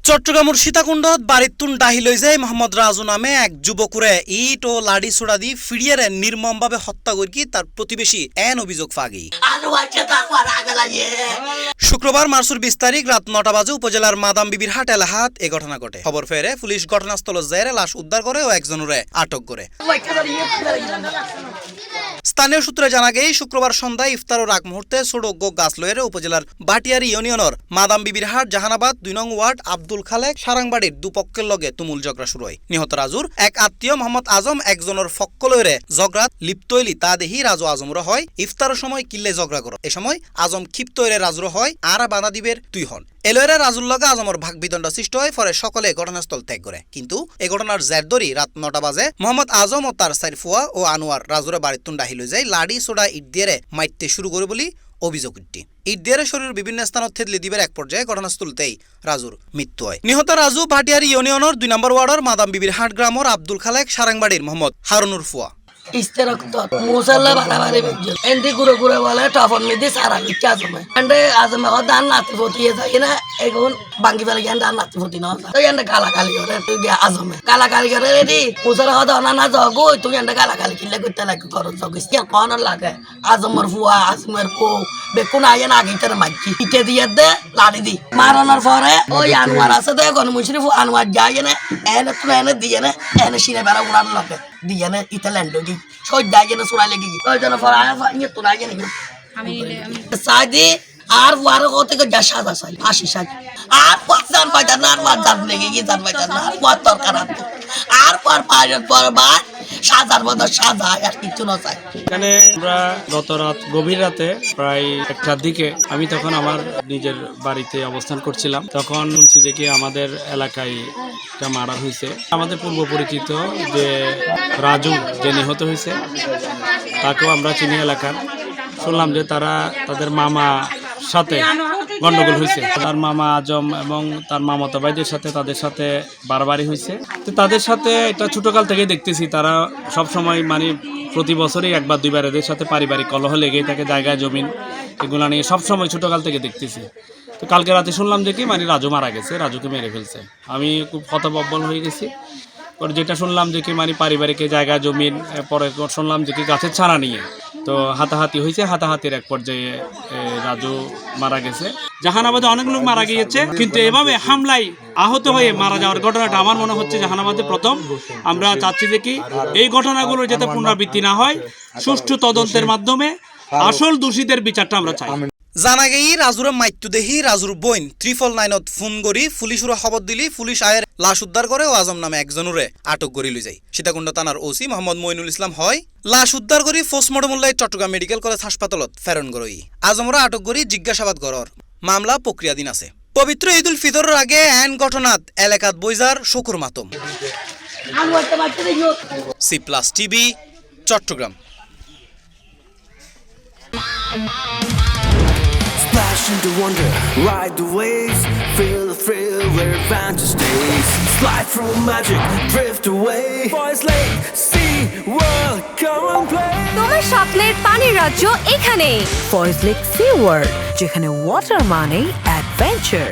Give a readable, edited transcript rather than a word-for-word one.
চট্টগ্রামের সীতাকুণ্ডত বাড়িতুন ডাহি লৈ যায় মোহাম্মদ রাজু নামে এক যুবকুরে ইট ও লাড়ি ছোড়া দি ফিরিয়ারে নির্মমভাবে হত্যা করি তার প্রতিবেশী এন অভিযোগ ফাগি। শুক্রবার মার্চের 20 তারিখ রাত 9টা বাজে উপজেলার মাদাম বিবির হাট এলাহাত এই ঘটনা ঘটে। খবর ফেরে পুলিশ ঘটনাস্থল যাইরে লাশ উদ্ধার করে ও একজনরে আটক করে। স্থানীয় সূত্রে জানা গেই শুক্রবার সন্ধ্যায় ইফতারের আগ মুহূর্তে সড়ক গাছ লয়ের উপজেলার বাটিয়ারি ইউনিয়নের মাদাম বিবির হাট জাহানাবাদ 2 নং ওয়ার্ড আব্দুল খালেক সারাংবাড়ির দুপক্ষের লগে তুমুল ঝগড়া শুরু হয়। নিহত রাজুর এক আত্মীয় মোহাম্মদ আজম একজনের ফক্ক লয়েরে ঝগড়াত লিপ্ত হইলি তা দেখি রাজু আজমরা হয় ইফতারের সময় কিল্লে ঝগড়া করো। এ সময় আজম ক্ষিপ্ত হইলে রাজুর হয় আর বাধা দিবের তুই হন। এলয়েরা রাজুর লগে আজমর ভাগ বিদণ্ডা সৃষ্টি হয়। পরে সকলে ঘটনাস্থল ত্যাগ করে। কিন্তু এই ঘটনার জের ধরি রাত 9টা বাজে মোহাম্মদ আজম ও তার সাইর ফুয়া ও আনোয়ার রাজুরে বাড়িতুন ডাহি লৈ যায় লাড়ি সোডা ইট দিয়ে মাইতে শুরু করে বলি অভিযোগ উঠি। ইট দিয়ে শরীরের বিভিন্ন স্থানত থেতলি দিবের এক পর্যায়ে ঘটনাস্থলতেই রাজুর মৃত্যু হয়। নিহত রাজু ভাটিয়ারি ইউনিয়নের 2 নম্বর ওয়ার্ডের মাদাম বিবির হাট গ্রামের আব্দুল খালেক সারাংবাড়ির মোহাম্মদ হারুনুর ফুয়া। ইস্তেরক্ত মুসাল্লা বাড়াবাড়ি বেজন এন্দি গুড়ো গুড়ো বলে টফন মিদি সারা বিচ্ছা আজমে এন্ডে আজমে দান নাতি ফটিয়ে যায় না এখন বাঙ্গি ফেলে গিয়ে দান নাতি ফটি না তো এন্ডে গালাগালি করে তুই আজমে গালাগালি করে রেডি মুসার হদা না জগো তুই এন্ডে গালাগালি কিলে করতে লাগে করো জগিস কি কোন লাগে আজমর ফুয়া আজমের কো বেকুন আয়েন আগে তার মাইকি পিটে দিয়ে দে লাড়ি দি মারানোর পরে ওই আনোয়ার আছে দে কোন মুশরিফ আনোয়ার যায় না এনে তুই এনে দিয়ে না এনে সিনে বেড়া উড়ান লাগে দিয়ে না ইতাল্যান্ড গি সই দাগে না সুরাই লাগি ওই জন্য ফরায় ফাইয়ে তো লাগে না আমি সাদি আর ওয়ার কত কে যা সাদা সাই আসি সাই আর পাঁচজন পাইতা না আর মাদার লেগে গিয়ে জান পাইতা না কত তরকার আর পর বাদ সাজার মতো সাজা আর কিছু না চাই। এখানে আমরা গত রাত গভীর রাতে প্রায় 1টার দিকে আমি তখন আমার নিজের বাড়িতে অবস্থান করছিলাম। তখন শুনছি দেখি আমাদের এলাকায় একটা মার্ডার হয়েছে। আমাদের পূর্ব পরিচিত যে রাজু যে নিহত হয়েছে তাকেও আমরা চিনি এলাকার। শুনলাম যে তারা তাদের মামা সাথে গন্ডগোল হয়েছে। তার মামা আজম এবং তার মামাতো ভাইদের সাথে তাদের সাথে বাড়াবাড়ি হয়েছে। তো তাদের সাথে এটা ছোটকাল থেকে দেখতেছি তারা সব সময় মানে প্রতি বছরই একবার দুইবার এদের সাথে পারিবারিক কলহ লেগেই থাকে, জায়গা জমিন এগুলো নিয়ে সব সময় ছোটকাল থেকে দেখতেছি। তো কালকে রাতে শুনলাম যে কি মানে রাজু মারা গেছে, রাজুকে মেরে ফেলছে। আমি খুব হতবম্বল হয়ে গেছি। পরে যেটা শুনলাম যে কি মানে পারিবারিক জায়গা জমিন, পরে শুনলাম যে কি গাছের ছাড়া নিয়ে তো হাতাহাতি হয়েছে। হাতাহাতির এক পর্যায়ে রাজু মারা গেছে। জাহানাবাদে অনেক লোক মারা গিয়েছে, কিন্তু এভাবে হামলায় আহত হয়ে মারা যাওয়ার ঘটনাটা আমার মনে হচ্ছে জাহানাবাদে প্রথম। আমরা চাচ্ছি যে কি এই ঘটনাগুলো যাতে পুনরাবৃত্তি না হয়, সুষ্ঠু তদন্তের মাধ্যমে আসল দোষীদের বিচারটা আমরা চাই। জানা গেই রাজুরে মাইত্যু দেহি রাজুর বইন 999 ফোন করি পুলিশরা খবর দিলি পুলিশ আয়ের লাশ উদ্ধার করে ও আজম নামে একজনরে আটক করি লই যায়। সীতাকুণ্ড থানার ওসি মোহাম্মদ মইনুল ইসলাম হয় লাশ উদ্ধার করি পোস্টমর্টম উল্লাই চট্টগ্রাম মেডিকেল কলেজ হাসপাতালত প্রেরণ করই। আজমরা আটক করি জিজ্ঞাসাবাদ করর মামলা প্রক্রিয়াধীন আছে। পবিত্র ঈদ উল ফিতরের আগে এন ঘটনাত এলাকাত বইজার শকুর মাতম। C+ TV Chittagong. Splash into wonder, ride the waves, feel the thrill where adventure stays. Slide through magic, drift away. Boys Lake, sea world, come and play. তোমার স্বপ্নের পানির রাজ্য এখানে ফয়েজ লেক সি ওয়ার্ল্ড, যেখানে ওয়াটার মানে adventure.